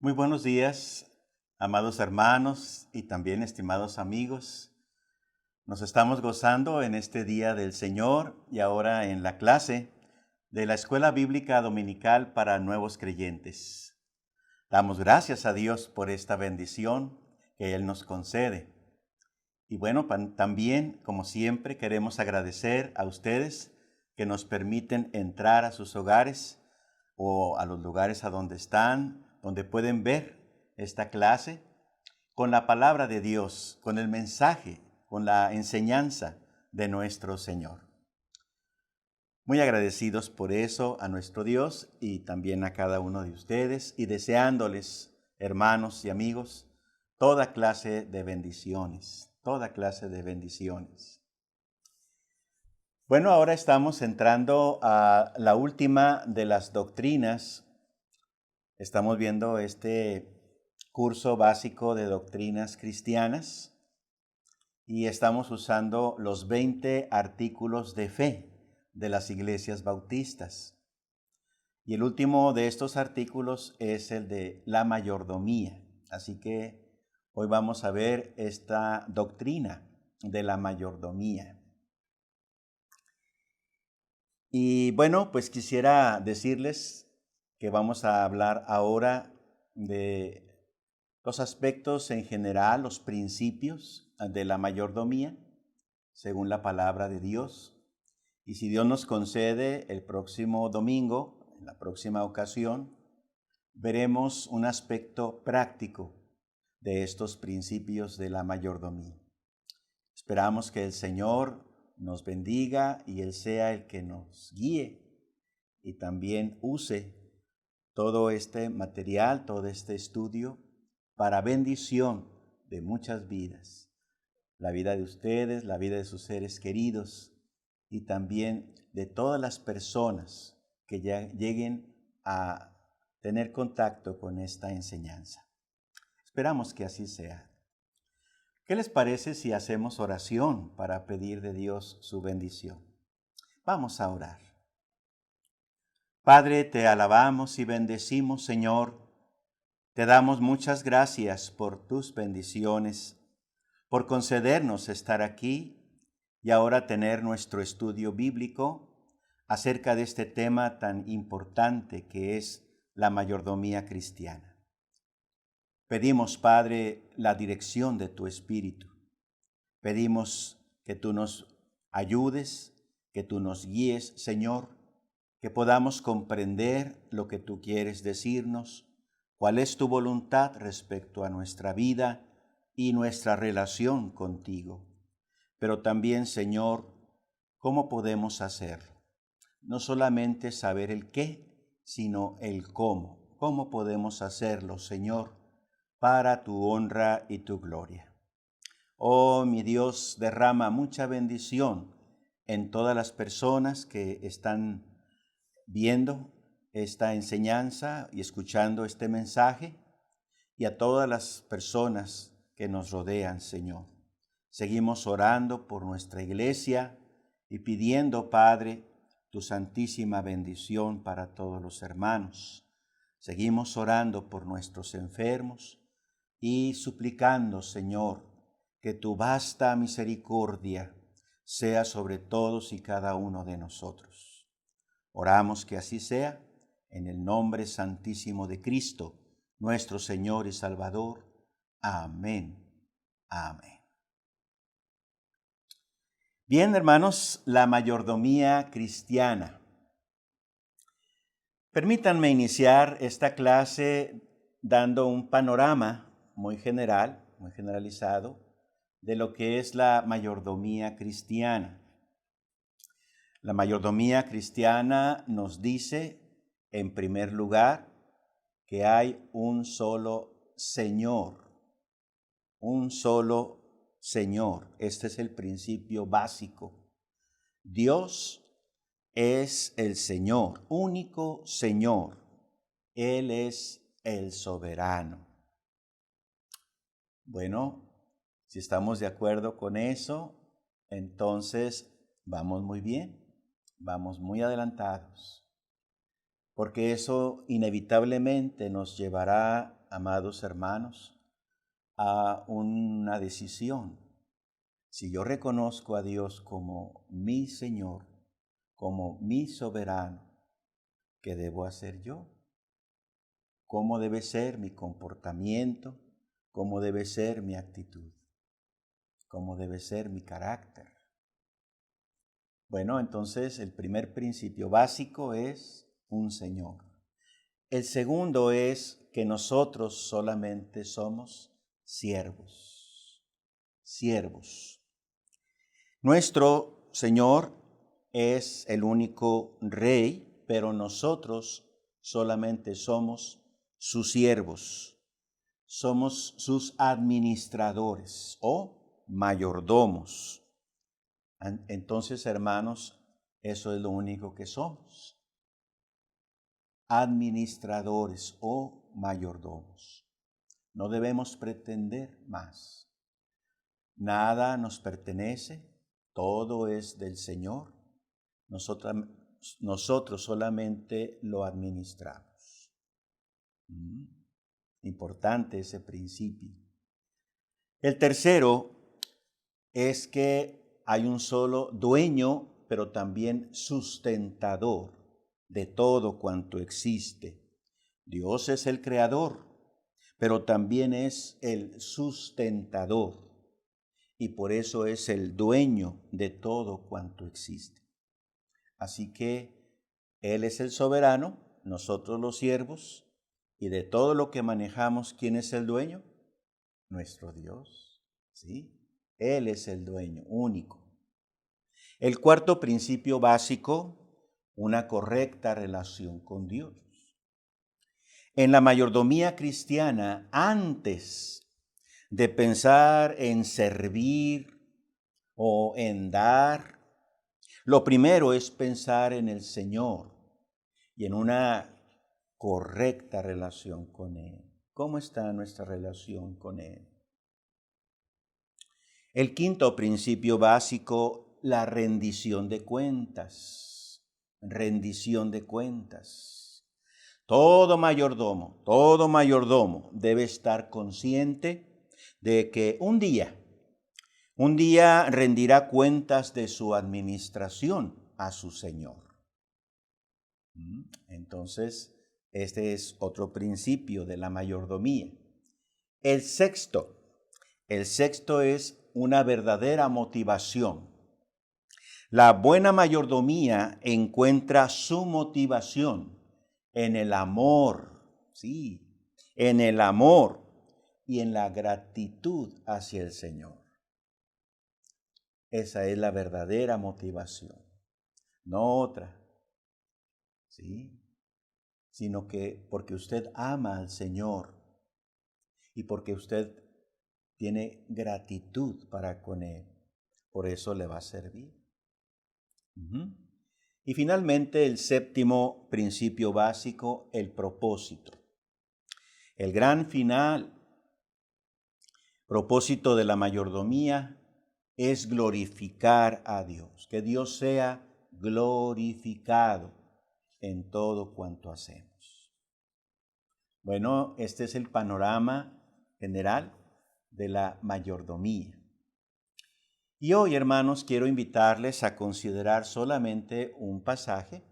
Muy buenos días, amados hermanos y también estimados amigos. Nos estamos gozando en este día del Señor y ahora en la clase de la Escuela Bíblica Dominical para Nuevos Creyentes. Damos gracias a Dios por esta bendición que Él nos concede. Y bueno, también, como siempre, queremos agradecer a ustedes que nos permiten entrar a sus hogares o a los lugares a donde están, donde pueden ver esta clase con la palabra de Dios, con el mensaje, con la enseñanza de nuestro Señor. Muy agradecidos por eso a nuestro Dios y también a cada uno de ustedes y deseándoles, hermanos y amigos, toda clase de bendiciones, toda clase de bendiciones. Bueno, ahora estamos entrando a la última de las doctrinas. Estamos viendo este curso básico de doctrinas cristianas y estamos usando los 20 artículos de fe de las iglesias bautistas. Y el último de estos artículos es el de la mayordomía. Así que hoy vamos a ver esta doctrina de la mayordomía. Y bueno, pues quisiera decirles que vamos a hablar ahora de los aspectos en general, los principios de la mayordomía, según la palabra de Dios. Y si Dios nos concede, el próximo domingo, en la próxima ocasión, veremos un aspecto práctico de estos principios de la mayordomía. Esperamos que el Señor nos bendiga y Él sea el que nos guíe y también use todo este material, todo este estudio para bendición de muchas vidas. La vida de ustedes, la vida de sus seres queridos y también de todas las personas que ya lleguen a tener contacto con esta enseñanza. Esperamos que así sea. ¿Qué les parece si hacemos oración para pedir de Dios su bendición? Vamos a orar. Padre, te alabamos y bendecimos, Señor. Te damos muchas gracias por tus bendiciones, por concedernos estar aquí y ahora tener nuestro estudio bíblico acerca de este tema tan importante que es la mayordomía cristiana. Pedimos, Padre, la dirección de tu Espíritu. Pedimos que tú nos ayudes, que tú nos guíes, Señor, que podamos comprender lo que tú quieres decirnos, cuál es tu voluntad respecto a nuestra vida y nuestra relación contigo. Pero también, Señor, ¿cómo podemos hacerlo? No solamente saber el qué, sino el cómo. ¿Cómo podemos hacerlo, Señor, para tu honra y tu gloria? Oh, mi Dios, derrama mucha bendición en todas las personas que están viendo esta enseñanza y escuchando este mensaje y a todas las personas que nos rodean, Señor. Seguimos orando por nuestra iglesia y pidiendo, Padre, tu santísima bendición para todos los hermanos. Seguimos orando por nuestros enfermos y suplicando, Señor, que tu vasta misericordia sea sobre todos y cada uno de nosotros. Oramos que así sea, en el nombre santísimo de Cristo, nuestro Señor y Salvador. Amén. Amén. Bien, hermanos, la mayordomía cristiana. Permítanme iniciar esta clase dando un panorama muy general, muy generalizado, de lo que es la mayordomía cristiana. La mayordomía cristiana nos dice, en primer lugar, que hay un solo Señor. Un solo Señor. Este es el principio básico. Dios es el Señor, único Señor. Él es el soberano. Bueno, si estamos de acuerdo con eso, entonces vamos muy bien, vamos muy adelantados, porque eso inevitablemente nos llevará amados hermanos, a una decisión. Si yo reconozco a Dios como mi Señor, como mi soberano, ¿qué debo hacer yo? ¿Cómo debe ser mi comportamiento? ¿Cómo debe ser mi actitud? ¿Cómo debe ser mi carácter? Bueno, entonces el primer principio básico es un Señor. El segundo es que nosotros solamente somos siervos. Siervos. Nuestro Señor es el único Rey, pero nosotros solamente somos sus siervos. Somos sus administradores o mayordomos. Entonces, hermanos, eso es lo único que somos. Administradores o mayordomos. No debemos pretender más. Nada nos pertenece, todo es del Señor. Nosotros solamente lo administramos. Importante ese principio. El tercero es que hay un solo dueño, pero también sustentador de todo cuanto existe. Dios es el creador, pero también es el sustentador, y por eso es el dueño de todo cuanto existe. Así que Él es el soberano, nosotros los siervos, y de todo lo que manejamos, ¿quién es el dueño? Nuestro Dios, ¿sí? Él es el dueño único. El cuarto principio básico, una correcta relación con Dios. En la mayordomía cristiana, antes de pensar en servir o en dar, lo primero es pensar en el Señor y en una correcta relación con Él. ¿Cómo está nuestra relación con Él? El quinto principio básico, la rendición de cuentas. Rendición de cuentas. Todo mayordomo debe estar consciente de que un día rendirá cuentas de su administración a su Señor. Entonces, este es otro principio de la mayordomía. El sexto es una verdadera motivación. La buena mayordomía encuentra su motivación en el amor, sí, en el amor y en la gratitud hacia el Señor. Esa es la verdadera motivación, no otra, ¿sí? Sino que porque usted ama al Señor y porque usted tiene gratitud para con Él, por eso le va a servir. Y finalmente el séptimo principio básico, el propósito. El gran propósito de la mayordomía es glorificar a Dios, que Dios sea glorificado en todo cuanto hacemos. Bueno, este es el panorama general de la mayordomía. Y hoy, hermanos, quiero invitarles a considerar solamente un pasaje.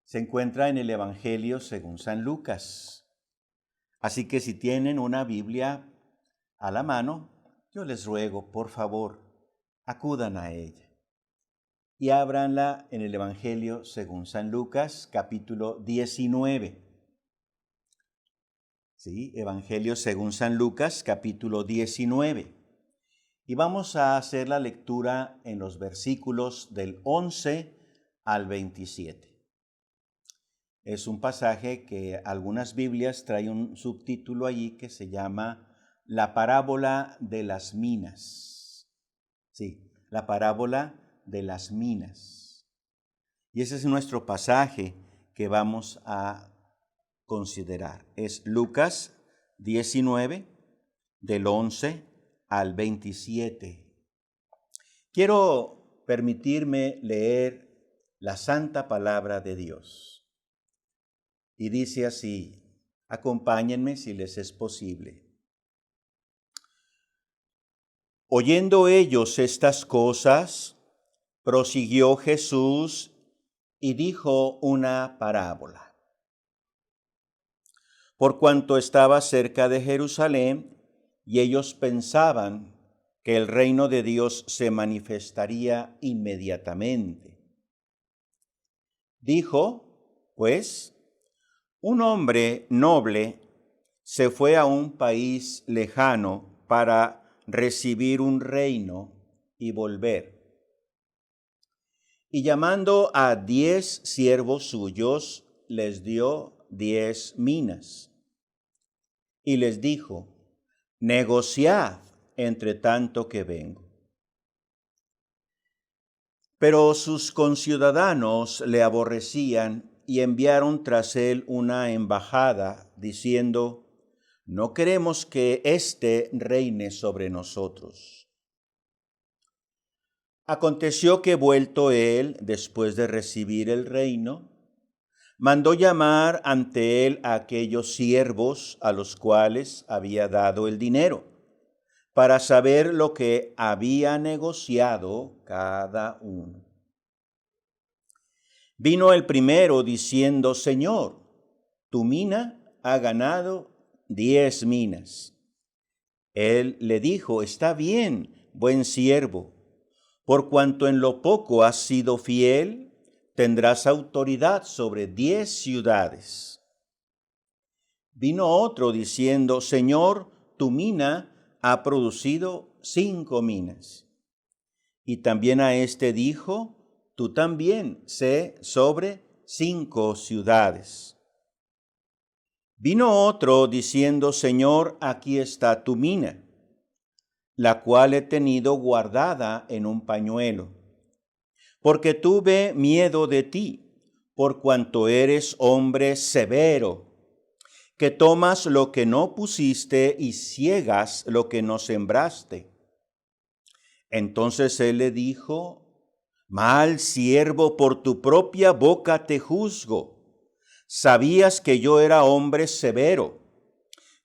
Se encuentra en el Evangelio según San Lucas. Así que si tienen una Biblia a la mano, yo les ruego, por favor, acudan a ella y ábranla en el Evangelio según San Lucas, capítulo 19. Sí, Evangelio según San Lucas, capítulo 19. Y vamos a hacer la lectura en los versículos del 11 al 27. Es un pasaje que algunas Biblias traen un subtítulo allí que se llama La parábola de las minas. Sí, la parábola de las minas. Y ese es nuestro pasaje que vamos a considerar. Es Lucas 19, del 11 al 27. Quiero permitirme leer la santa palabra de Dios. Y dice así: Acompáñenme si les es posible. Oyendo ellos estas cosas, prosiguió Jesús y dijo una parábola. Por cuanto estaba cerca de Jerusalén, y ellos pensaban que el reino de Dios se manifestaría inmediatamente. Dijo, pues, un hombre noble se fue a un país lejano para recibir un reino y volver. Y llamando a 10 siervos suyos, les dio 10 minas. Y les dijo, negociad entre tanto que vengo. Pero sus conciudadanos le aborrecían y enviaron tras él una embajada, diciendo, no queremos que éste reine sobre nosotros. Aconteció que vuelto él, después de recibir el reino, mandó llamar ante él a aquellos siervos a los cuales había dado el dinero, para saber lo que había negociado cada uno. Vino el primero diciendo, Señor, tu mina ha ganado 10 minas. Él le dijo, está bien, buen siervo, por cuanto en lo poco has sido fiel, tendrás autoridad sobre 10 ciudades. Vino otro diciendo, Señor, tu mina ha producido 5 minas. Y también a este dijo, tú también sé sobre 5 ciudades. Vino otro diciendo, Señor, aquí está tu mina, la cual he tenido guardada en un pañuelo, porque tuve miedo de ti, por cuanto eres hombre severo, que tomas lo que no pusiste y ciegas lo que no sembraste. Entonces él le dijo, mal siervo, por tu propia boca te juzgo. Sabías que yo era hombre severo,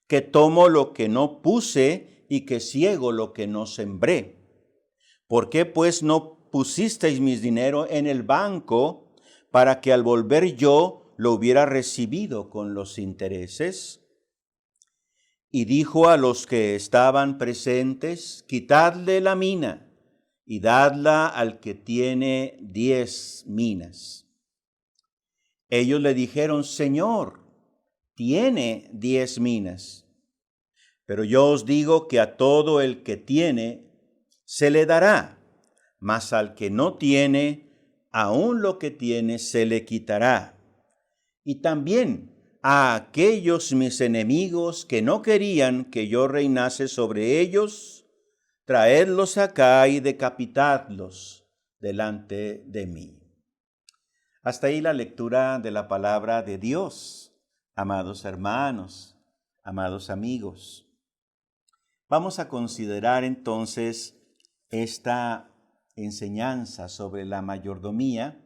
que tomo lo que no puse y que ciego lo que no sembré. ¿Por qué pues no pusisteis mi dinero en el banco para que al volver yo lo hubiera recibido con los intereses? Y dijo a los que estaban presentes, quitadle la mina y dadla al que tiene 10 minas. Ellos le dijeron, Señor, tiene 10 minas. Pero yo os digo que a todo el que tiene se le dará, mas al que no tiene, aún lo que tiene se le quitará. Y también a aquellos mis enemigos que no querían que yo reinase sobre ellos, traedlos acá y decapitadlos delante de mí. Hasta ahí la lectura de la palabra de Dios, amados hermanos, amados amigos. Vamos a considerar entonces esta enseñanza sobre la mayordomía.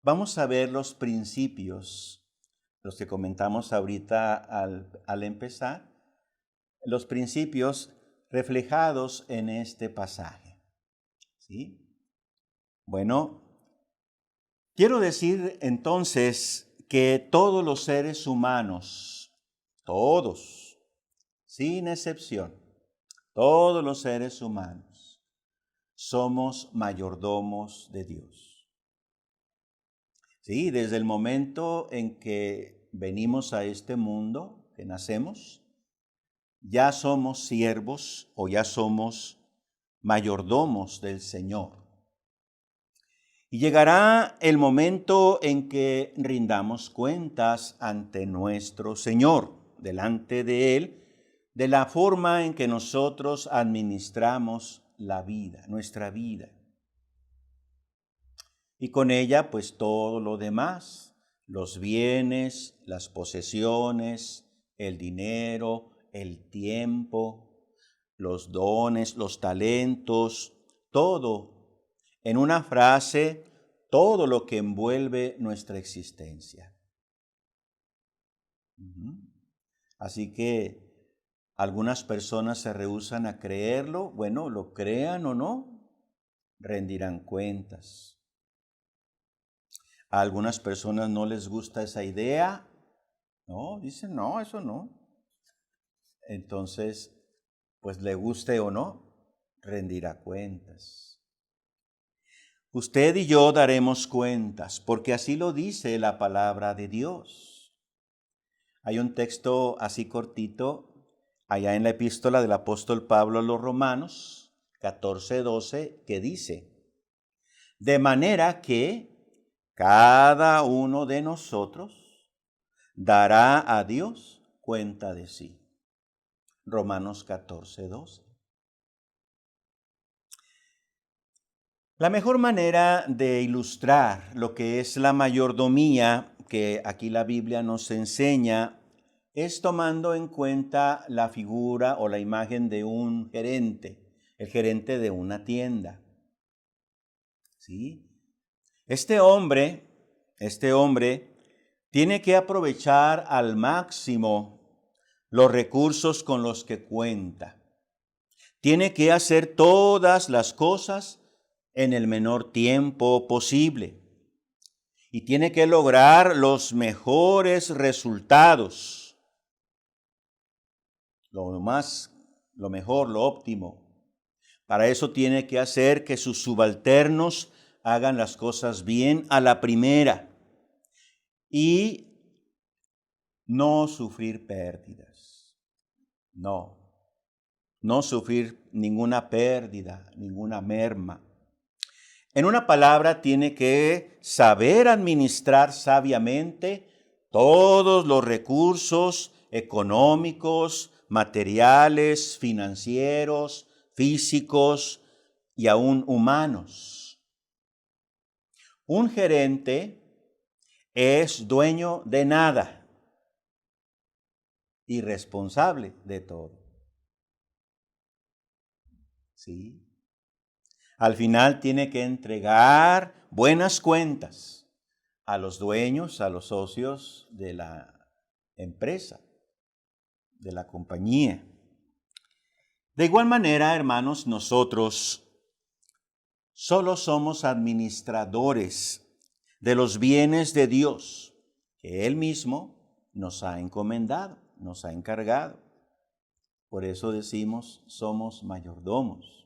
Vamos a ver los principios, los que comentamos ahorita al empezar, los principios reflejados en este pasaje. ¿Sí? Bueno, quiero decir entonces que todos los seres humanos, todos, sin excepción, todos los seres humanos, somos mayordomos de Dios. Sí, desde el momento en que venimos a este mundo, que nacemos, ya somos siervos o ya somos mayordomos del Señor. Y llegará el momento en que rindamos cuentas ante nuestro Señor, delante de Él, de la forma en que nosotros administramos la vida, nuestra vida. Y con ella, pues todo lo demás, los bienes, las posesiones, el dinero, el tiempo, los dones, los talentos, todo. En una frase, todo lo que envuelve nuestra existencia. Así que algunas personas se rehúsan a creerlo. Bueno, lo crean o no, rendirán cuentas. A algunas personas no les gusta esa idea. No, dicen, no, eso no. Entonces, pues le guste o no, rendirá cuentas. Usted y yo daremos cuentas, porque así lo dice la palabra de Dios. Hay un texto así cortito allá en la epístola del apóstol Pablo a los Romanos, 14:12, que dice: de manera que cada uno de nosotros dará a Dios cuenta de sí. Romanos 14:12. La mejor manera de ilustrar lo que es la mayordomía que aquí la Biblia nos enseña es tomando en cuenta la figura o la imagen de un gerente, el gerente de una tienda. ¿Sí? Este hombre tiene que aprovechar al máximo los recursos con los que cuenta. Tiene que hacer todas las cosas en el menor tiempo posible. Y tiene que lograr los mejores resultados. Lo mejor, lo óptimo. Para eso tiene que hacer que sus subalternos hagan las cosas bien a la primera. Y no sufrir pérdidas. No sufrir ninguna pérdida, ninguna merma. En una palabra, tiene que saber administrar sabiamente todos los recursos económicos, materiales, financieros, físicos y aún humanos. Un gerente es dueño de nada y responsable de todo. ¿Sí? Al final tiene que entregar buenas cuentas a los dueños, a los socios de la empresa, de la compañía. De igual manera, hermanos, nosotros solo somos administradores de los bienes de Dios que Él mismo nos ha encomendado, nos ha encargado. Por eso decimos, somos mayordomos.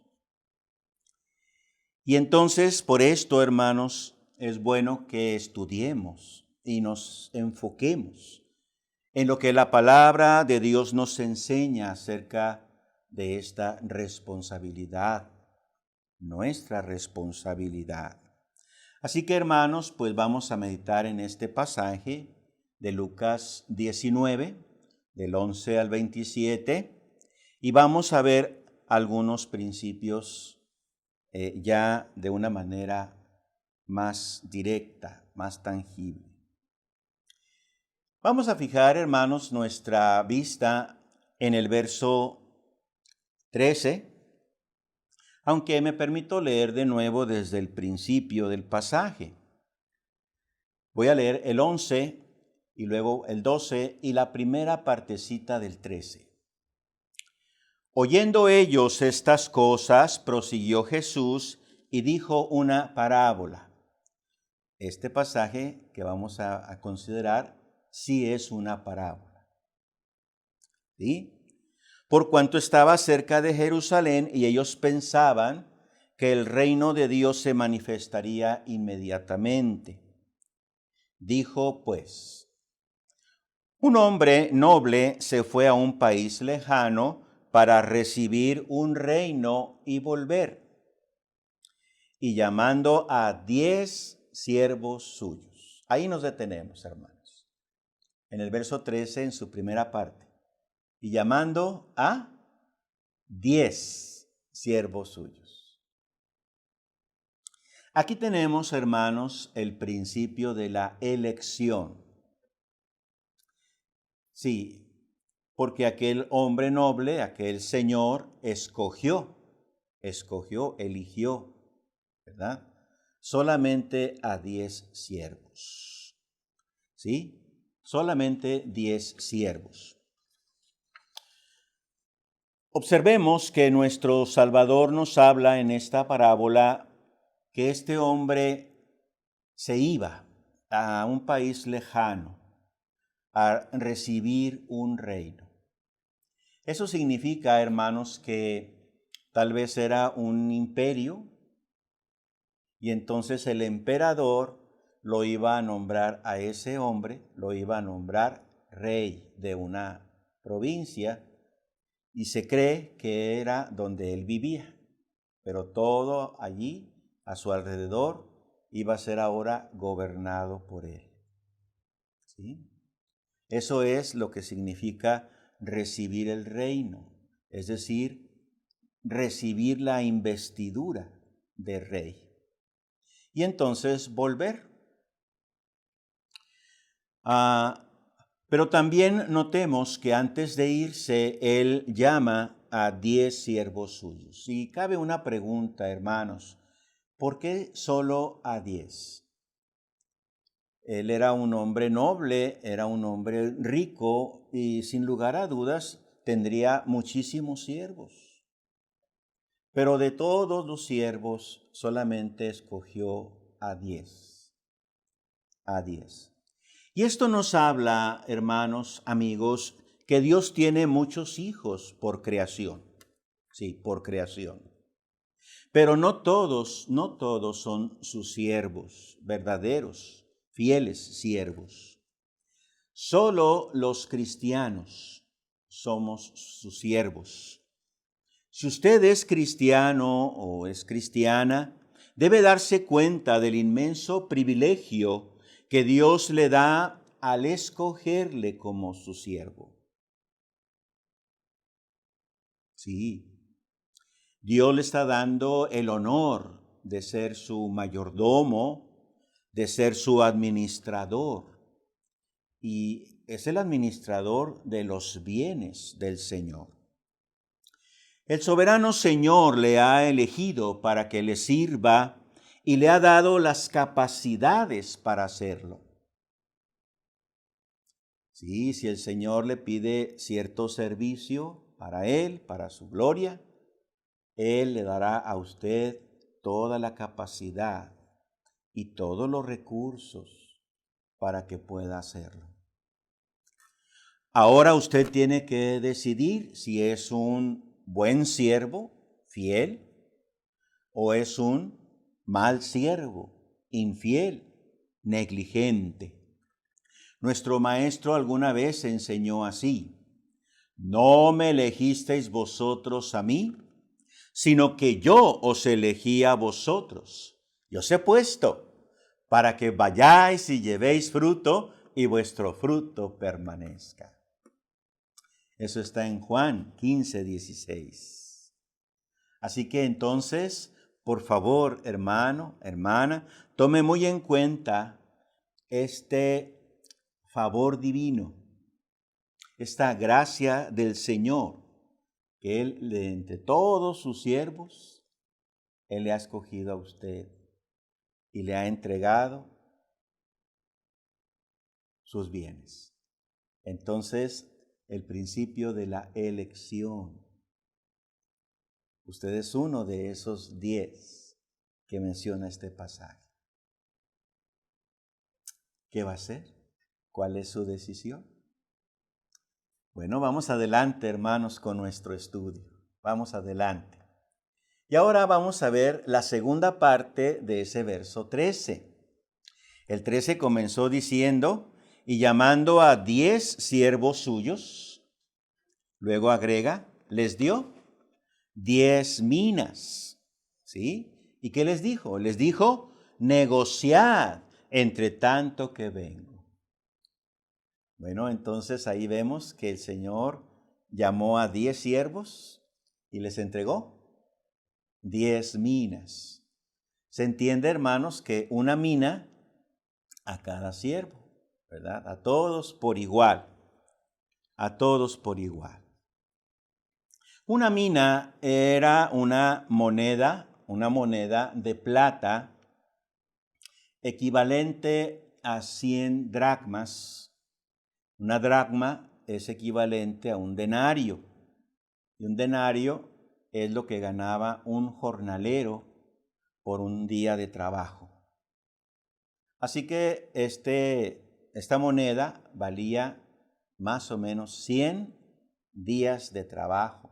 Y entonces, por esto, hermanos, es bueno que estudiemos y nos enfoquemos en lo que la palabra de Dios nos enseña acerca de esta responsabilidad, nuestra responsabilidad. Así que, hermanos, pues vamos a meditar en este pasaje de Lucas 19, del 11 al 27, y vamos a ver algunos principios ya de una manera más directa, más tangible. Vamos a fijar, hermanos, nuestra vista en el verso 13, aunque me permito leer de nuevo desde el principio del pasaje. Voy a leer el 11 y luego el 12 y la primera partecita del 13. Oyendo ellos estas cosas, prosiguió Jesús y dijo una parábola. Este pasaje que vamos a considerar sí es una parábola. ¿Sí? Por cuanto estaba cerca de Jerusalén y ellos pensaban que el reino de Dios se manifestaría inmediatamente. Dijo pues: un hombre noble se fue a un país lejano para recibir un reino y volver, y llamando a 10 siervos suyos. Ahí nos detenemos, hermanos. En el verso 13, en su primera parte. Y llamando a 10 siervos suyos. Aquí tenemos, hermanos, el principio de la elección. Sí, porque aquel hombre noble, aquel señor, eligió, ¿verdad? Solamente a 10 siervos. ¿Sí? Solamente 10 siervos. Observemos que nuestro Salvador nos habla en esta parábola que este hombre se iba a un país lejano a recibir un reino. Eso significa, hermanos, que tal vez era un imperio y entonces el emperador lo iba a nombrar a ese hombre, lo iba a nombrar rey de una provincia y se cree que era donde él vivía, pero todo allí a su alrededor iba a ser ahora gobernado por él. ¿Sí? Eso es lo que significa recibir el reino, es decir, recibir la investidura de rey. Y entonces volver. Pero también notemos que antes de irse, él llama a 10 siervos suyos. Y cabe una pregunta, hermanos, ¿por qué solo a 10? Él era un hombre noble, era un hombre rico y sin lugar a dudas tendría muchísimos siervos. Pero de todos los siervos solamente escogió a 10. A 10. Y esto nos habla, hermanos, amigos, que Dios tiene muchos hijos por creación. Sí, por creación. Pero no todos son sus siervos verdaderos, fieles siervos. Solo los cristianos somos sus siervos. Si usted es cristiano o es cristiana, debe darse cuenta del inmenso privilegio que Dios le da al escogerle como su siervo. Sí, Dios le está dando el honor de ser su mayordomo, de ser su administrador. Y es el administrador de los bienes del Señor. El soberano Señor le ha elegido para que le sirva y le ha dado las capacidades para hacerlo. Sí, si el Señor le pide cierto servicio para Él, para su gloria, Él le dará a usted toda la capacidad y todos los recursos para que pueda hacerlo. Ahora usted tiene que decidir si es un buen siervo, fiel, o es un mal siervo, infiel, negligente. Nuestro maestro alguna vez enseñó así: no me elegisteis vosotros a mí, sino que yo os elegí a vosotros. Y os he puesto para que vayáis y llevéis fruto y vuestro fruto permanezca. Eso está en Juan 15:16. Así que entonces, por favor, hermano, hermana, tome muy en cuenta este favor divino, esta gracia del Señor, que Él, de entre todos sus siervos, Él le ha escogido a usted y le ha entregado sus bienes. Entonces, el principio de la elección. Usted es uno de esos 10 que menciona este pasaje. ¿Qué va a hacer? ¿Cuál es su decisión? Bueno, vamos adelante, hermanos, con nuestro estudio. Vamos adelante. Y ahora vamos a ver la segunda parte de ese verso 13. El 13 comenzó diciendo, y llamando a 10 siervos suyos, luego agrega, les dio 10 minas. ¿Sí? ¿Y qué les dijo? Les dijo, negociad entre tanto que vengo. Bueno, entonces ahí vemos que el Señor llamó a 10 siervos y les entregó 10 minas. Se entiende, hermanos, que una mina a cada siervo, ¿verdad? A todos por igual. A todos por igual. Una mina era una moneda de plata equivalente a 100 dracmas. Una dracma es equivalente a un denario. Y un denario es lo que ganaba un jornalero por un día de trabajo. Así que esta moneda valía más o menos 100 días de trabajo.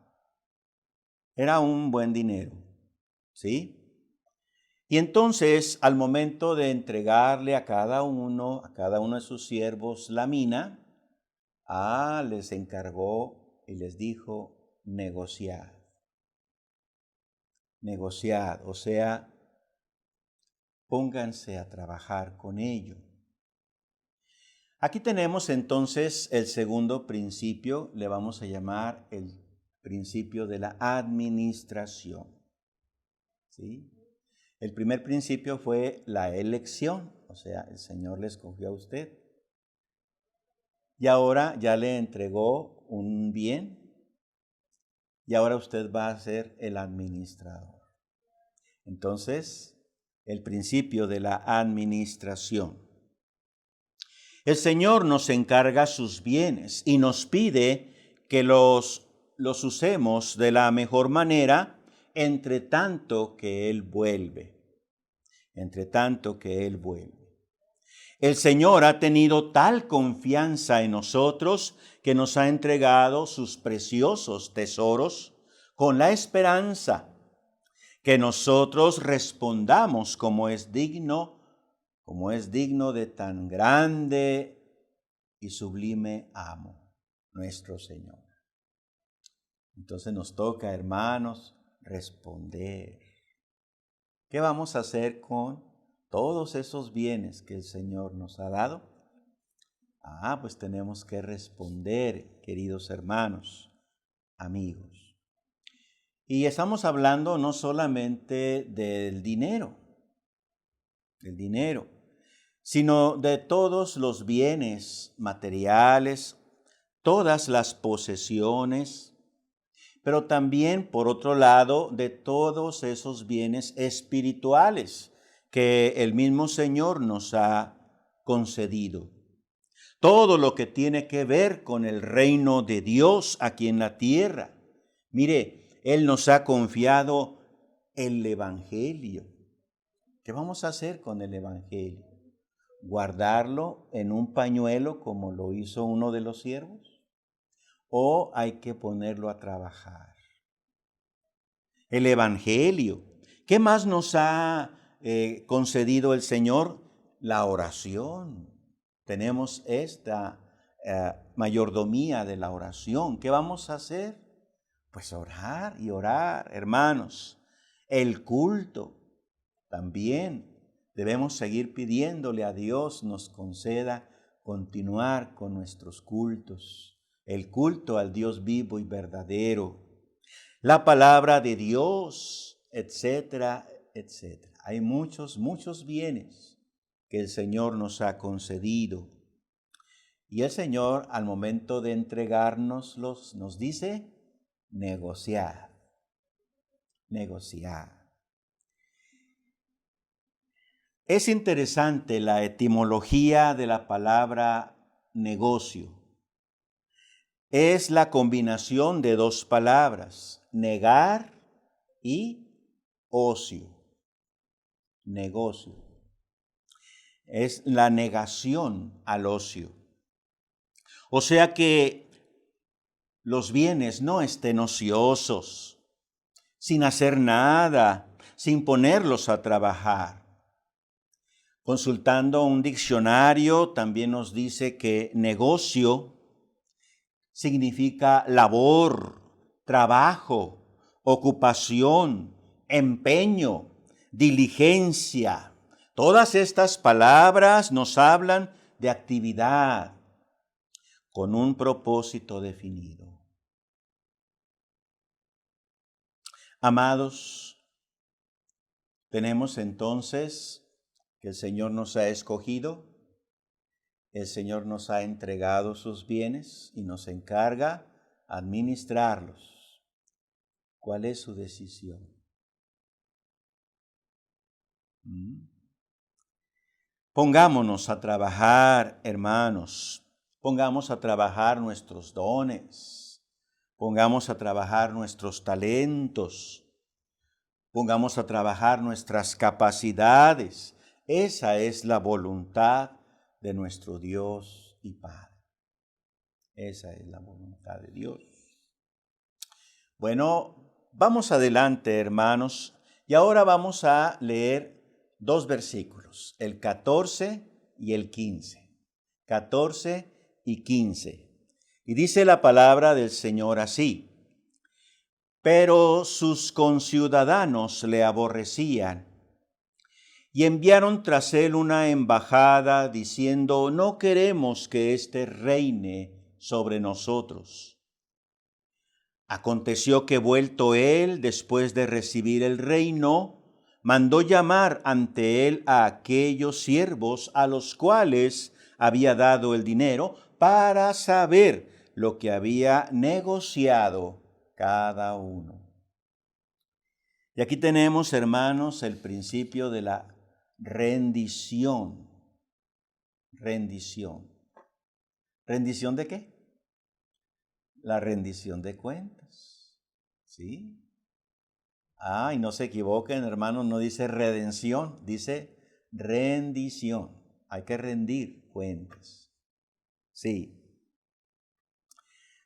Era un buen dinero, ¿sí? Y entonces, al momento de entregarle a cada uno de sus siervos la mina, les encargó y les dijo, negociad. Negociad, o sea, pónganse a trabajar con ello. Aquí tenemos entonces el segundo principio, le vamos a llamar el principio de la administración. ¿Sí? El primer principio fue la elección, o sea, el Señor le escogió a usted. Y ahora ya le entregó un bien y ahora usted va a ser el administrador. Entonces, el principio de la administración. El Señor nos encarga sus bienes y nos pide que los usemos de la mejor manera entre tanto que Él vuelve. Entre tanto que Él vuelve. El Señor ha tenido tal confianza en nosotros que nos ha entregado sus preciosos tesoros con la esperanza que nosotros respondamos como es digno de tan grande y sublime amo, nuestro Señor. Entonces nos toca, hermanos, responder. ¿Qué vamos a hacer con todos esos bienes que el Señor nos ha dado? Pues tenemos que responder, queridos hermanos, amigos. Y estamos hablando no solamente del dinero, sino de todos los bienes materiales, todas las posesiones, pero también, por otro lado, de todos esos bienes espirituales que el mismo Señor nos ha concedido. Todo lo que tiene que ver con el reino de Dios aquí en la tierra. Mire, Él nos ha confiado el Evangelio. ¿Qué vamos a hacer con el Evangelio? ¿Guardarlo en un pañuelo como lo hizo uno de los siervos? ¿O hay que ponerlo a trabajar? El Evangelio. ¿Qué más nos ha concedido el Señor? La oración. Tenemos esta mayordomía de la oración. ¿Qué vamos a hacer? Pues orar y orar, hermanos. El culto también. Debemos seguir pidiéndole a Dios nos conceda continuar con nuestros cultos. El culto al Dios vivo y verdadero. La palabra de Dios, etcétera, etcétera. Hay muchos bienes que el Señor nos ha concedido. Y el Señor, al momento de entregárnoslos, nos dice, negociar. Negociar. Es interesante la etimología de la palabra negocio. Es la combinación de dos palabras, negar y ocio. Negocio. Es la negación al ocio. O sea que los bienes no estén ociosos, sin hacer nada, sin ponerlos a trabajar. Consultando un diccionario, también nos dice que negocio significa labor, trabajo, ocupación, empeño, diligencia. Todas estas palabras nos hablan de actividad con un propósito definido. Amados, tenemos entonces que el Señor nos ha escogido, el Señor nos ha entregado sus bienes y nos encarga administrarlos. ¿Cuál es su decisión? Pongámonos a trabajar, hermanos. Pongamos a trabajar nuestros dones. pongamos a trabajar nuestros talentos, pongamos a trabajar nuestras capacidades. Esa es la voluntad de nuestro Dios y Padre. Esa es la voluntad de Dios. Bueno, vamos adelante, hermanos, y ahora vamos a leer 2 versículos, el 14 y el 15. 14 y 15. Y dice la palabra del Señor así: pero sus conciudadanos le aborrecían y enviaron tras él una embajada diciendo: no queremos que éste reine sobre nosotros. Aconteció que vuelto él, después de recibir el reino, mandó llamar ante él a aquellos siervos a los cuales había dado el dinero, para saber lo que había negociado cada uno. Y aquí tenemos, hermanos, el principio de la rendición. Rendición. ¿Rendición de qué? La rendición de cuentas. ¿Sí? Y no se equivoquen, hermanos, no dice redención, dice rendición. Hay que rendir cuentas. Sí.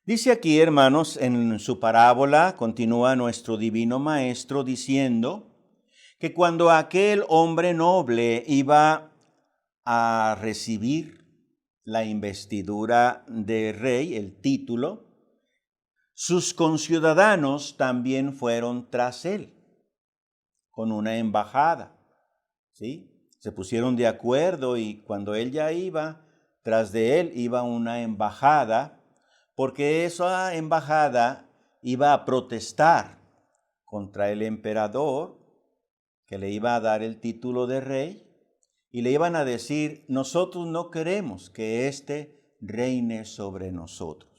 Dice aquí, hermanos, en su parábola, continúa nuestro divino maestro diciendo que cuando aquel hombre noble iba a recibir la investidura de rey, el título, sus conciudadanos también fueron tras él con una embajada, ¿sí? Se pusieron de acuerdo y cuando él ya iba, tras de él iba una embajada, porque esa embajada iba a protestar contra el emperador, que le iba a dar el título de rey, y le iban a decir: nosotros no queremos que éste reine sobre nosotros.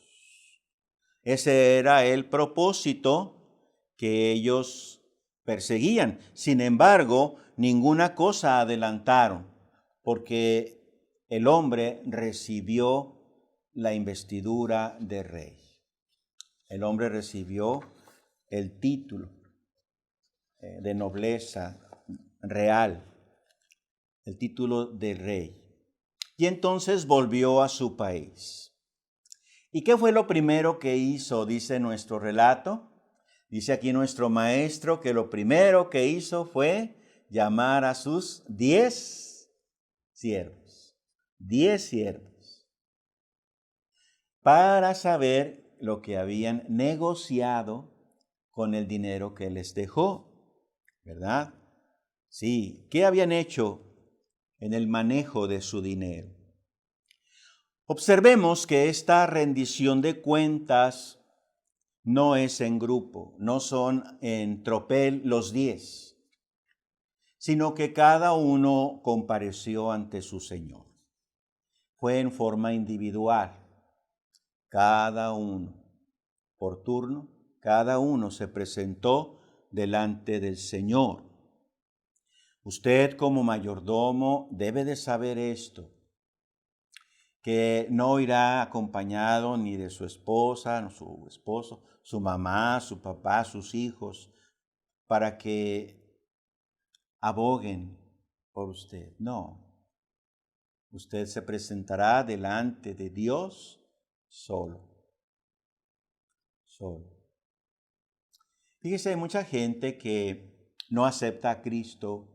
Ese era el propósito que ellos perseguían. Sin embargo, ninguna cosa adelantaron, porque el hombre recibió la investidura de rey. El hombre recibió el título de nobleza real, el título de rey. Y entonces volvió a su país. ¿Y qué fue lo primero que hizo? Dice nuestro relato. Dice aquí nuestro maestro que lo primero que hizo fue llamar a sus 10 siervos. 10 siervos. Para saber lo que habían negociado con el dinero que les dejó. ¿Verdad? Sí. ¿Qué habían hecho en el manejo de su dinero? Observemos que esta rendición de cuentas no es en grupo, no son en tropel los 10, sino que cada uno compareció ante su Señor. Fue en forma individual, cada uno, por turno, cada uno se presentó delante del Señor. Usted como mayordomo debe de saber esto, que no irá acompañado ni de su esposa, no su esposo, su mamá, su papá, sus hijos, para que aboguen por usted. No. Usted se presentará delante de Dios solo. Solo. Fíjese, hay mucha gente que no acepta a Cristo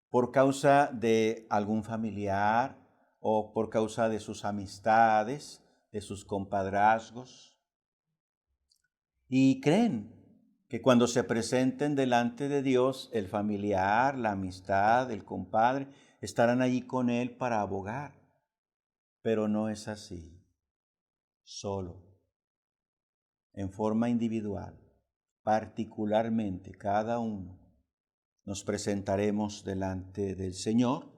por causa de algún familiar o por causa de sus amistades, de sus compadrazgos. Y creen que cuando se presenten delante de Dios, el familiar, la amistad, el compadre, estarán allí con él para abogar. Pero no es así. Solo, en forma individual, particularmente cada uno, nos presentaremos delante del Señor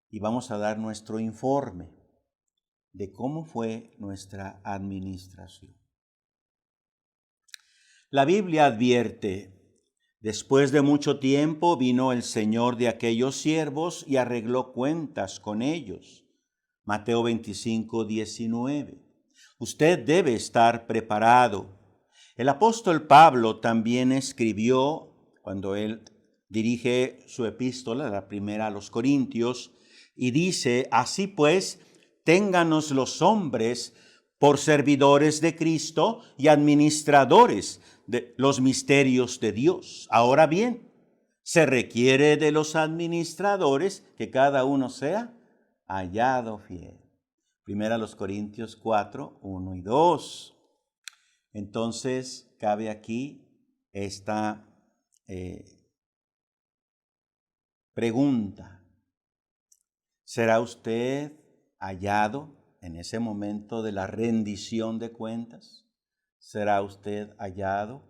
y vamos a dar nuestro informe de cómo fue nuestra administración. La Biblia advierte: después de mucho tiempo vino el Señor de aquellos siervos y arregló cuentas con ellos. Mateo 25, 19. Usted debe estar preparado, El apóstol Pablo también escribió, cuando él dirige su epístola, la primera a los Corintios, y dice, así pues, ténganos los hombres por servidores de Cristo y administradores de los misterios de Dios. Ahora bien, se requiere de los administradores que cada uno sea hallado fiel. Primera a los Corintios 4, 1 y 2. Entonces, cabe aquí esta pregunta. ¿Será usted hallado en ese momento de la rendición de cuentas? ¿Será usted hallado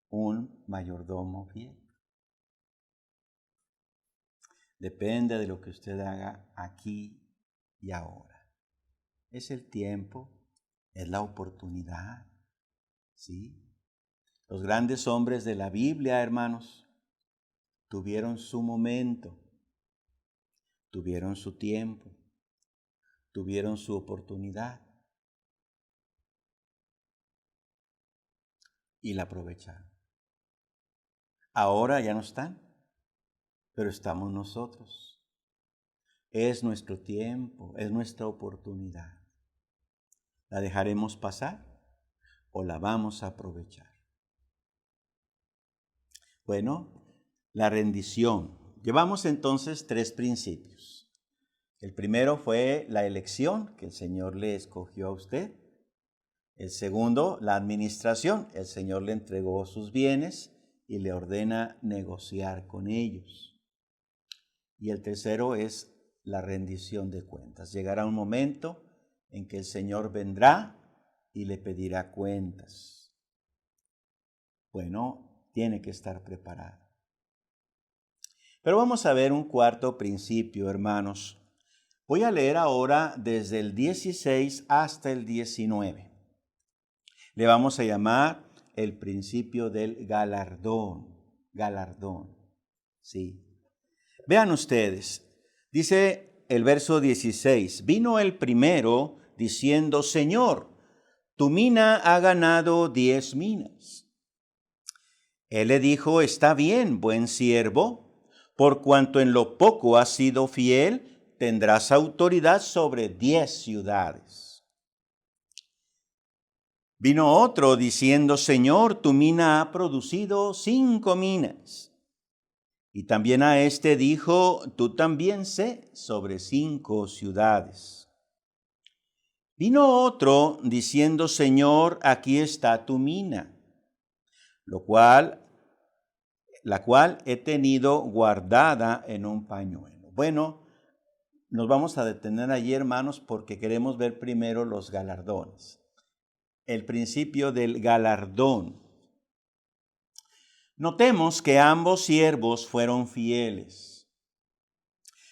un mayordomo fiel? Depende de lo que usted haga aquí y ahora. Es el tiempo, es la oportunidad, ¿sí? Los grandes hombres de la Biblia, hermanos, tuvieron su momento, tuvieron su tiempo, tuvieron su oportunidad y la aprovecharon. Ahora ya no están, pero estamos nosotros. Es nuestro tiempo, es nuestra oportunidad. ¿La dejaremos pasar o la vamos a aprovechar? Bueno, la rendición. Llevamos entonces 3 principios. El primero fue la elección, que el Señor le escogió a usted. El segundo, la administración. El Señor le entregó sus bienes y le ordena negociar con ellos. Y el tercero es la rendición de cuentas. Llegará un momento en que el Señor vendrá y le pedirá cuentas. Bueno, tiene que estar preparado. Pero vamos a ver un cuarto principio, hermanos. Voy a leer ahora desde el 16 hasta el 19. Le vamos a llamar el principio del galardón. Galardón, sí. Vean ustedes, dice el verso 16, vino el primero diciendo, Señor, tu mina ha ganado 10 minas. Él le dijo, está bien, buen siervo, por cuanto en lo poco has sido fiel, tendrás autoridad sobre 10 ciudades. Vino otro diciendo, Señor, tu mina ha producido 5 minas. Y también a este dijo, tú también sé sobre 5 ciudades. Vino otro diciendo, Señor, aquí está tu mina, la cual he tenido guardada en un pañuelo. Bueno, nos vamos a detener allí, hermanos, porque queremos ver primero los galardones. El principio del galardón. Notemos que ambos siervos fueron fieles,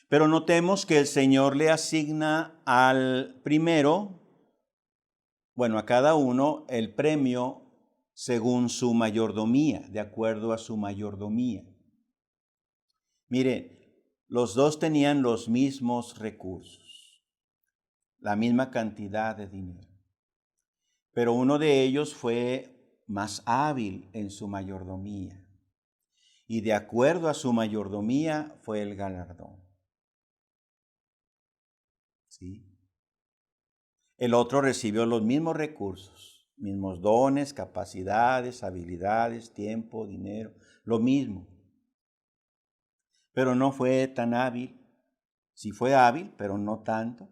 pero notemos que el Señor le asigna al primero, bueno, a cada uno, el premio según su mayordomía, de acuerdo a su mayordomía. Mire, los dos tenían los mismos recursos, la misma cantidad de dinero, pero uno de ellos fue más hábil en su mayordomía. Y de acuerdo a su mayordomía fue el galardón. ¿Sí? El otro recibió los mismos recursos, mismos dones, capacidades, habilidades, tiempo, dinero, lo mismo. Pero no fue tan hábil. Sí fue hábil, pero no tanto.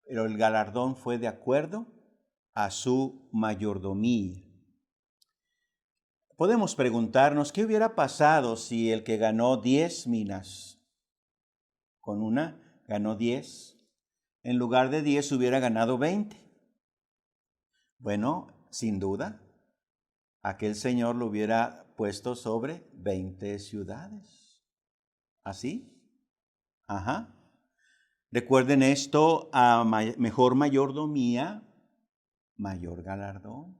Pero el galardón fue de acuerdo a su mayordomía. Podemos preguntarnos, ¿qué hubiera pasado si el que ganó 10 minas, con una ganó 10, en lugar de 10 hubiera ganado 20? Bueno, sin duda, aquel señor lo hubiera puesto sobre 20 ciudades. ¿Así? Ajá. Recuerden esto, a mejor mayordomía, mayor galardón.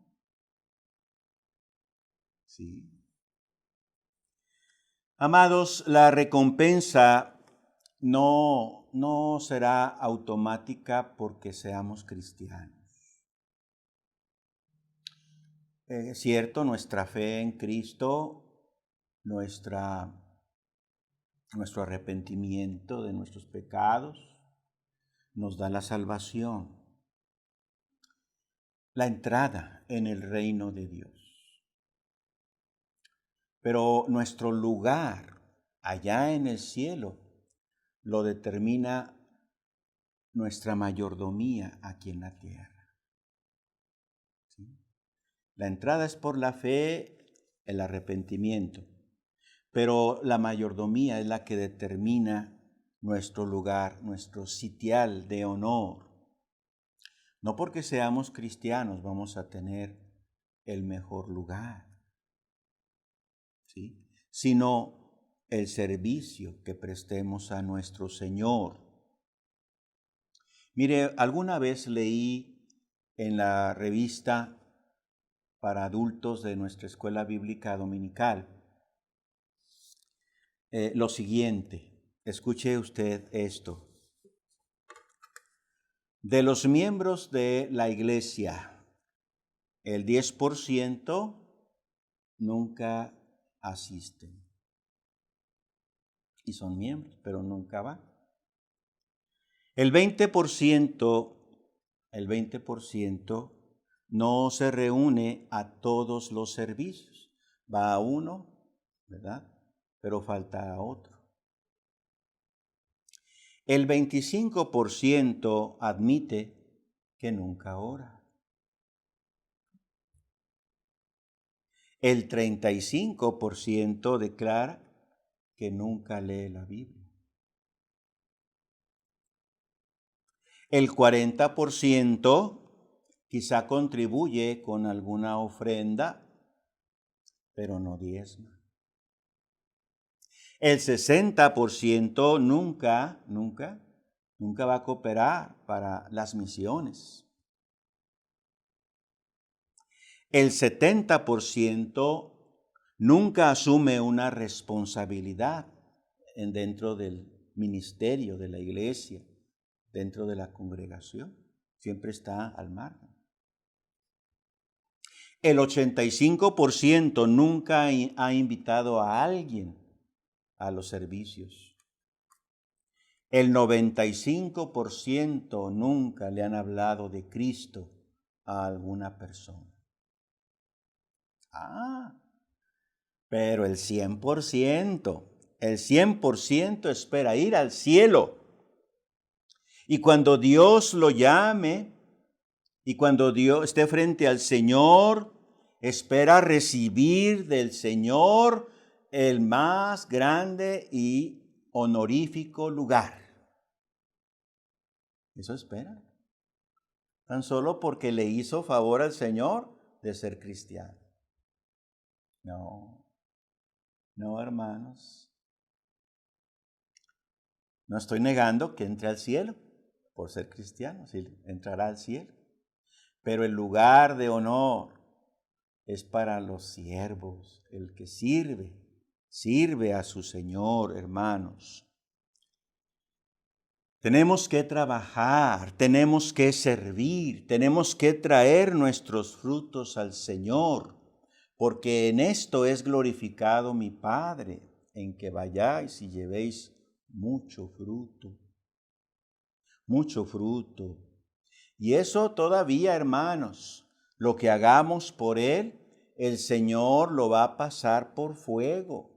Sí. Amados, la recompensa no será automática porque seamos cristianos. Es cierto, nuestra fe en Cristo, nuestro arrepentimiento de nuestros pecados, nos da la salvación, la entrada en el reino de Dios. Pero nuestro lugar allá en el cielo lo determina nuestra mayordomía aquí en la tierra. ¿Sí? La entrada es por la fe, el arrepentimiento, pero la mayordomía es la que determina nuestro lugar, nuestro sitial de honor. No porque seamos cristianos vamos a tener el mejor lugar, ¿sí? Sino el servicio que prestemos a nuestro Señor. Mire, alguna vez leí en la revista para adultos de nuestra escuela bíblica dominical lo siguiente. Escuche usted esto. De los miembros de la iglesia, el 10% nunca asisten. Y son miembros, pero nunca van. El 20% no se reúne a todos los servicios. Va a uno, ¿verdad? Pero falta a otro. El 25% admite que nunca ora. El 35% declara que nunca lee la Biblia. El 40% quizá contribuye con alguna ofrenda, pero no diezma. El 60% nunca va a cooperar para las misiones. El 70% nunca asume una responsabilidad dentro del ministerio de la iglesia, dentro de la congregación. Siempre está al margen. El 85% nunca ha invitado a alguien a los servicios. El 95% nunca le han hablado de Cristo a alguna persona. Pero el 100% espera ir al cielo. Y cuando Dios lo llame, y cuando Dios esté frente al Señor, espera recibir del Señor el más grande y honorífico lugar. Eso espera. Tan solo porque le hizo favor al Señor de ser cristiano. No, hermanos. No estoy negando que entre al cielo por ser cristiano, sí, entrará al cielo. Pero el lugar de honor es para los siervos, el que sirve a su Señor, hermanos. Tenemos que trabajar, tenemos que servir, tenemos que traer nuestros frutos al Señor, porque en esto es glorificado mi Padre, en que vayáis y llevéis mucho fruto. Mucho fruto. Y eso todavía, hermanos, lo que hagamos por Él, el Señor lo va a pasar por fuego.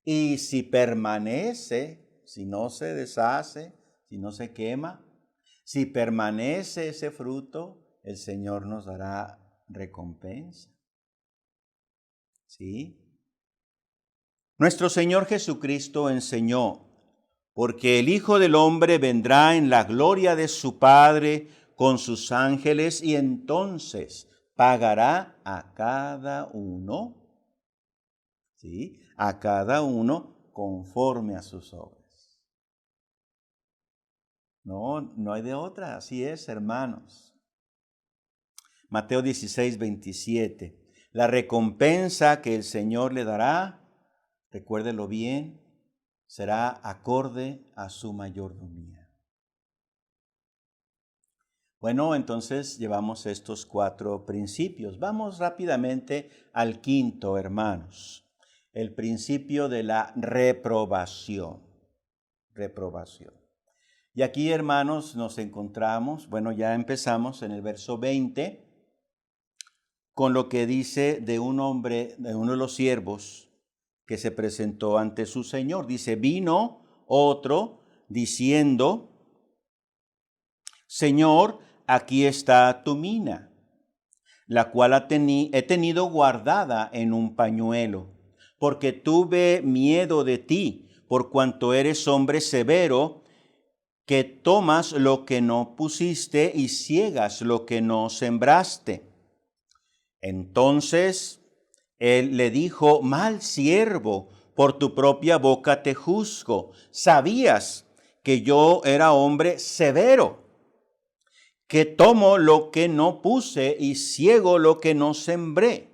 Y si permanece, si no se deshace, si no se quema, si permanece ese fruto, el Señor nos dará recompensa. ¿Sí? Nuestro Señor Jesucristo enseñó: porque el Hijo del Hombre vendrá en la gloria de su Padre con sus ángeles y entonces pagará a cada uno, ¿sí? A cada uno conforme a sus obras. No hay de otra, así es, hermanos. Mateo 16, 27. La recompensa que el Señor le dará, recuérdelo bien, será acorde a su mayordomía. Bueno, entonces llevamos estos 4 principios. Vamos rápidamente al quinto, hermanos. El principio de la reprobación. Reprobación. Y aquí, hermanos, nos encontramos, bueno, ya empezamos en el verso 20, con lo que dice de un hombre, de uno de los siervos que se presentó ante su señor. Dice, vino otro diciendo, Señor, aquí está tu mina, la cual he tenido guardada en un pañuelo, porque tuve miedo de ti, por cuanto eres hombre severo, que tomas lo que no pusiste y ciegas lo que no sembraste. Entonces él le dijo, mal siervo, por tu propia boca te juzgo. Sabías que yo era hombre severo, que tomo lo que no puse y ciego lo que no sembré.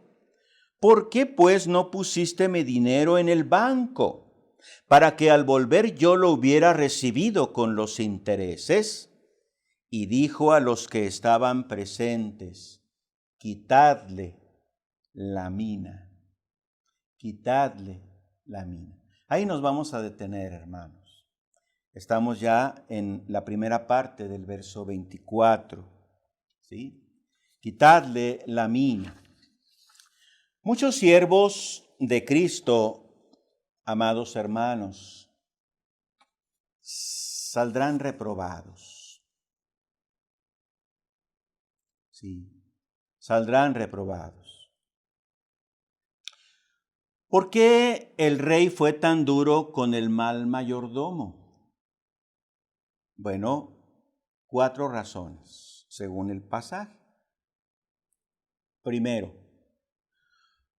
¿Por qué pues no pusiste mi dinero en el banco, para que al volver yo lo hubiera recibido con los intereses? Y dijo a los que estaban presentes, quitadle la mina, quitadle la mina. Ahí nos vamos a detener, hermanos. Estamos ya en la primera parte del verso 24, ¿sí? Quitadle la mina. Muchos siervos de Cristo, amados hermanos, saldrán reprobados. Sí, saldrán reprobados. ¿Por qué el rey fue tan duro con el mal mayordomo? Bueno, 4 razones, según el pasaje. Primero,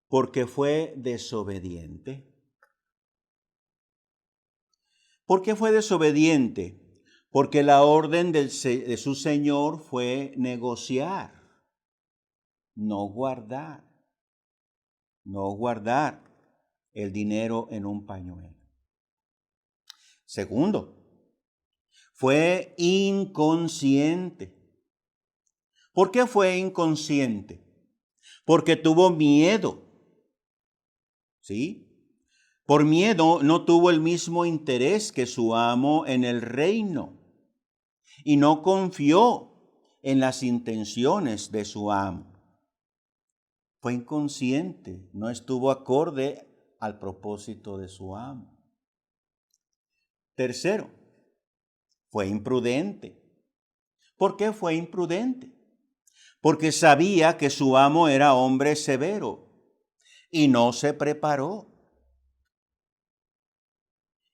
porque fue desobediente. ¿Por qué fue desobediente? Porque la orden de su señor fue negociar, no guardar el dinero en un pañuelo. Segundo, fue inconsciente. ¿Por qué fue inconsciente? Porque tuvo miedo, ¿sí? Por miedo no tuvo el mismo interés que su amo en el reino y no confió en las intenciones de su amo. Fue inconsciente, no estuvo acorde al propósito de su amo. Tercero, fue imprudente. ¿Por qué fue imprudente? Porque sabía que su amo era hombre severo y no se preparó.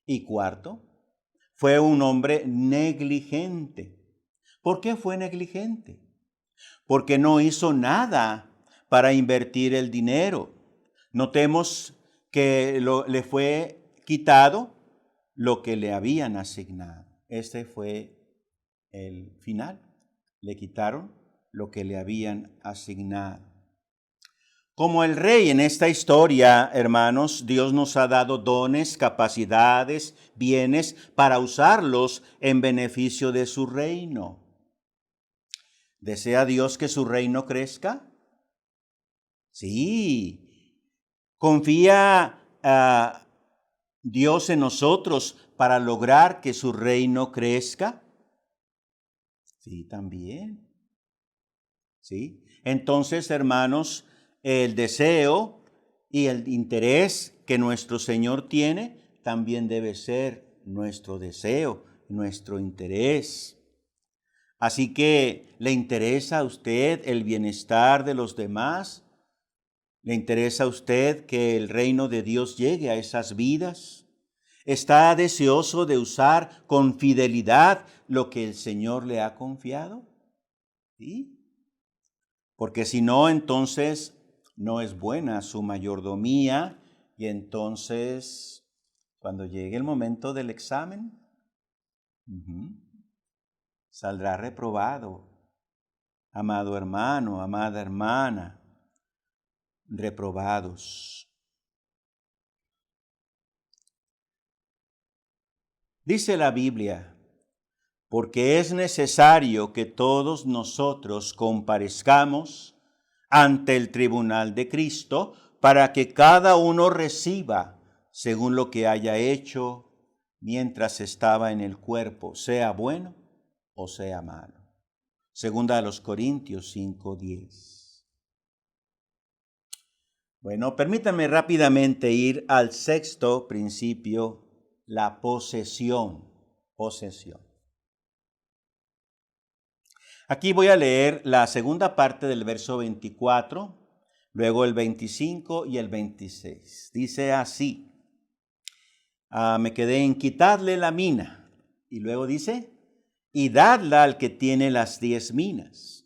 Y cuarto, fue un hombre negligente. ¿Por qué fue negligente? Porque no hizo nada para invertir el dinero. Notemos que le fue quitado lo que le habían asignado. Este fue el final. Le quitaron lo que le habían asignado. Como el rey en esta historia, hermanos, Dios nos ha dado dones, capacidades, bienes para usarlos en beneficio de su reino. ¿Desea Dios que su reino crezca? Sí. ¿Confía Dios en nosotros para lograr que su reino crezca? Sí, también. ¿Sí? Entonces, hermanos, el deseo y el interés que nuestro Señor tiene también debe ser nuestro deseo, nuestro interés. Así que, ¿le interesa a usted el bienestar de los demás? ¿Le interesa a usted que el reino de Dios llegue a esas vidas? ¿Está deseoso de usar con fidelidad lo que el Señor le ha confiado? ¿Sí? Porque si no, entonces no es buena su mayordomía y entonces cuando llegue el momento del examen, saldrá reprobado. Amado hermano, amada hermana, reprobados. Dice la Biblia porque es necesario que todos nosotros comparezcamos ante el tribunal de Cristo para que cada uno reciba según lo que haya hecho mientras estaba en el cuerpo, sea bueno o sea malo. Segunda a los Corintios 5:10. Bueno, permítanme rápidamente ir al sexto principio, la posesión. Posesión. Aquí voy a leer la segunda parte del verso 24, luego el 25 y el 26. Dice así, me quedé en quitarle la mina. Y luego dice, y dadla al que tiene las 10 minas.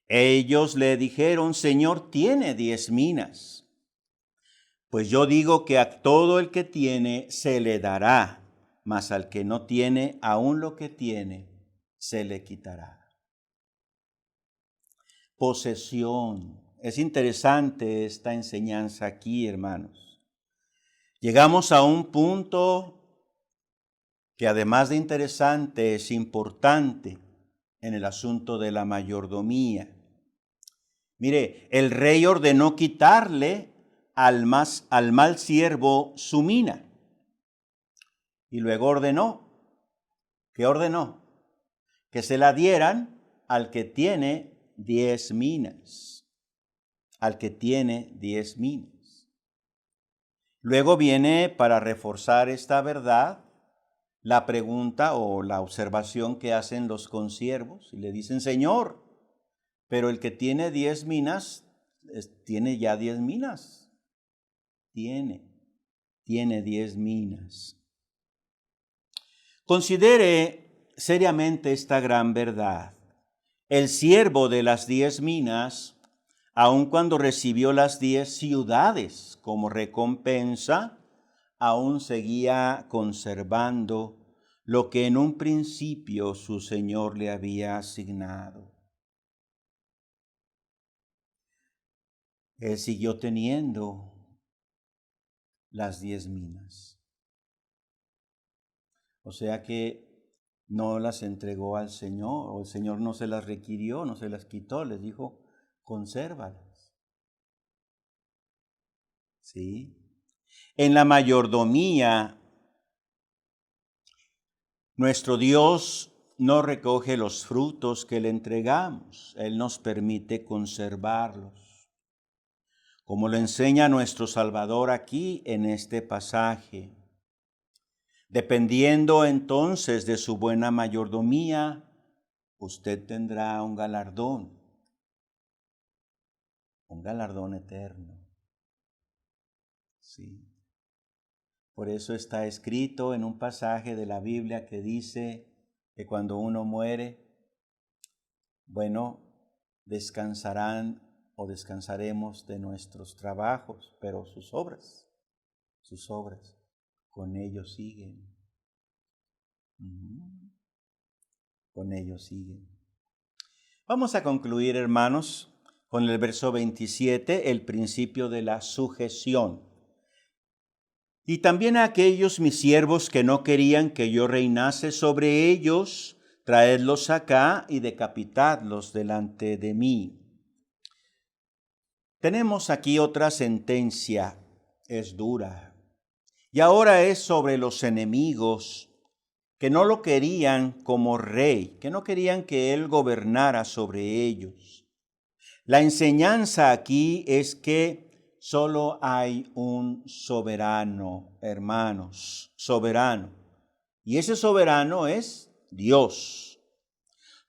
Ellos le dijeron, Señor, tiene 10 minas. Pues yo digo que a todo el que tiene se le dará, mas al que no tiene, aún lo que tiene, se le quitará. Posesión. Es interesante esta enseñanza aquí, hermanos. Llegamos a un punto que además de interesante, es importante en el asunto de la mayordomía. Mire, el rey ordenó quitarle al mal siervo su mina. Y luego ordenó, ¿qué ordenó? Que se la dieran al que tiene 10 minas. Al que tiene 10 minas. Luego viene, para reforzar esta verdad, la pregunta o la observación que hacen los consiervos y le dicen, Señor, pero el que tiene 10 minas, tiene ya 10 minas. Tiene 10 minas. Considere seriamente esta gran verdad. El siervo de las 10 minas, aun cuando recibió las 10 ciudades como recompensa, aún seguía conservando lo que en un principio su Señor le había asignado. Él siguió teniendo las 10 minas. O sea que no las entregó al Señor, o el Señor no se las requirió, no se las quitó, les dijo, consérvalas. ¿Sí? En la mayordomía, nuestro Dios no recoge los frutos que le entregamos, Él nos permite conservarlos. Como lo enseña nuestro Salvador aquí en este pasaje. Dependiendo entonces de su buena mayordomía, usted tendrá un galardón eterno. Sí. Por eso está escrito en un pasaje de la Biblia que dice que cuando uno muere, bueno, descansarán o descansaremos de nuestros trabajos, pero sus obras, con ellos siguen. Con ellos siguen. Vamos a concluir, hermanos, con el verso 27, el principio de la sujeción. Y también a aquellos mis siervos que no querían que yo reinase sobre ellos, traedlos acá y decapitadlos delante de mí. Tenemos aquí otra sentencia, es dura. Y ahora es sobre los enemigos que no lo querían como rey, que no querían que él gobernara sobre ellos. La enseñanza aquí es que solo hay un soberano, hermanos, soberano. Y ese soberano es Dios.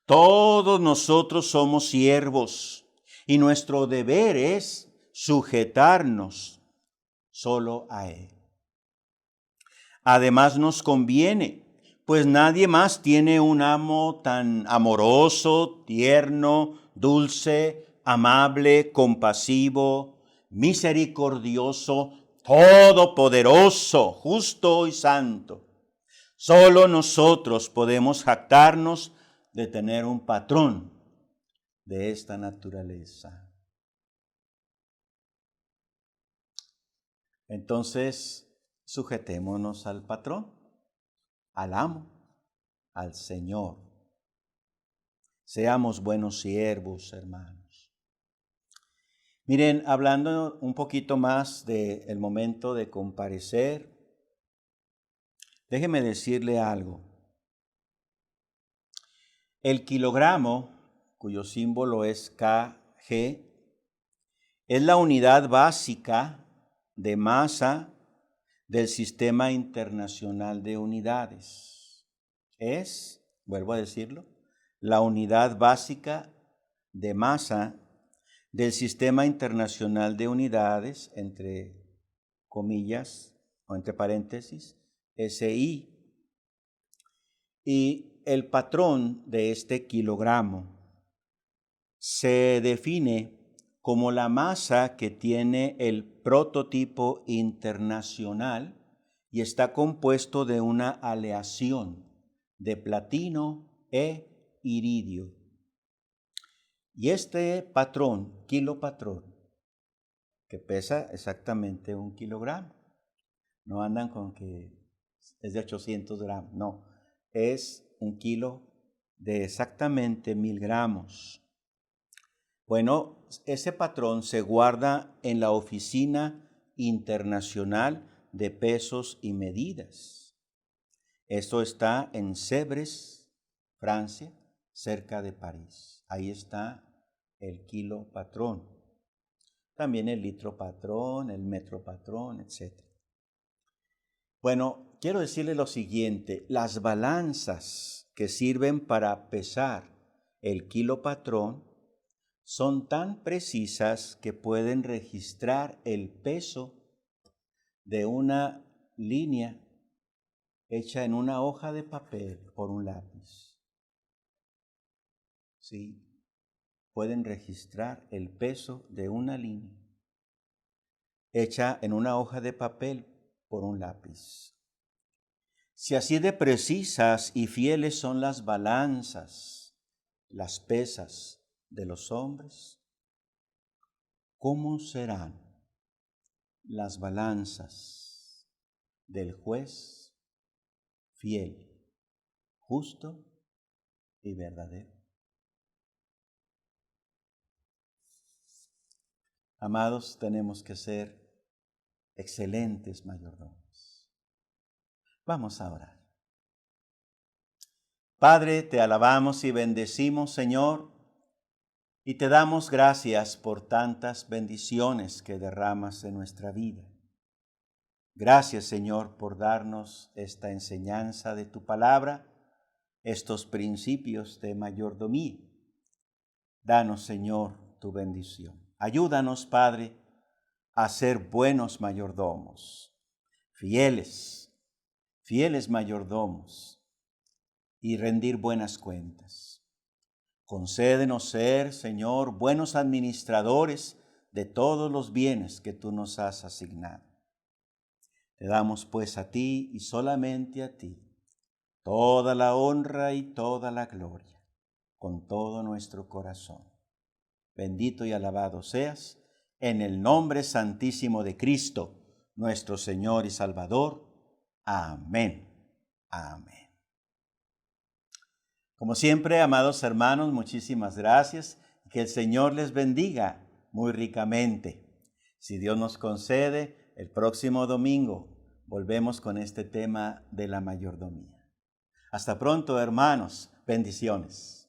Todos nosotros somos siervos y nuestro deber es sujetarnos solo a Él. Además nos conviene, pues nadie más tiene un amo tan amoroso, tierno, dulce, amable, compasivo, misericordioso, todopoderoso, justo y santo. Solo nosotros podemos jactarnos de tener un patrón de esta naturaleza. Entonces, sujetémonos al patrón, al amo, al Señor. Seamos buenos siervos, hermanos. Miren, hablando un poquito más del momento de comparecer, déjeme decirle algo. El kilogramo, cuyo símbolo es kg, es la unidad básica de masa del Sistema Internacional de Unidades. Es, vuelvo a decirlo, la unidad básica de masa del Sistema Internacional de Unidades, entre comillas o entre paréntesis, SI. Y el patrón de este kilogramo se define como la masa que tiene el prototipo internacional y está compuesto de una aleación de platino e iridio. Y este patrón, kilopatrón, que pesa exactamente 1 kilogramo, no andan con que es de 800 gramos, no, es 1 kilo de exactamente 1000 gramos. Bueno, ese patrón se guarda en la Oficina Internacional de Pesos y Medidas. Esto está en Sèvres, Francia, cerca de París. Ahí está el kilo patrón. También el litro patrón, el metro patrón, etc. Bueno, quiero decirle lo siguiente. Las balanzas que sirven para pesar el kilo patrón son tan precisas que pueden registrar el peso de una línea hecha en una hoja de papel por un lápiz. Sí, pueden registrar el peso de una línea hecha en una hoja de papel por un lápiz. Si así de precisas y fieles son las balanzas, las pesas de los hombres, ¿cómo serán las balanzas del juez fiel, justo y verdadero? Amados, tenemos que ser excelentes mayordomos. Vamos a orar. Padre, te alabamos y bendecimos, Señor, y te damos gracias por tantas bendiciones que derramas en nuestra vida. Gracias, Señor, por darnos esta enseñanza de tu palabra, estos principios de mayordomía. Danos, Señor, tu bendición. Ayúdanos, Padre, a ser buenos mayordomos, fieles mayordomos y rendir buenas cuentas. Concédenos ser, Señor, buenos administradores de todos los bienes que tú nos has asignado. Te damos pues a ti y solamente a ti toda la honra y toda la gloria, con todo nuestro corazón. Bendito y alabado seas, en el nombre santísimo de Cristo, nuestro Señor y Salvador. Amén. Amén. Como siempre, amados hermanos, muchísimas gracias. Que el Señor les bendiga muy ricamente. Si Dios nos concede, el próximo domingo volvemos con este tema de la mayordomía. Hasta pronto, hermanos. Bendiciones.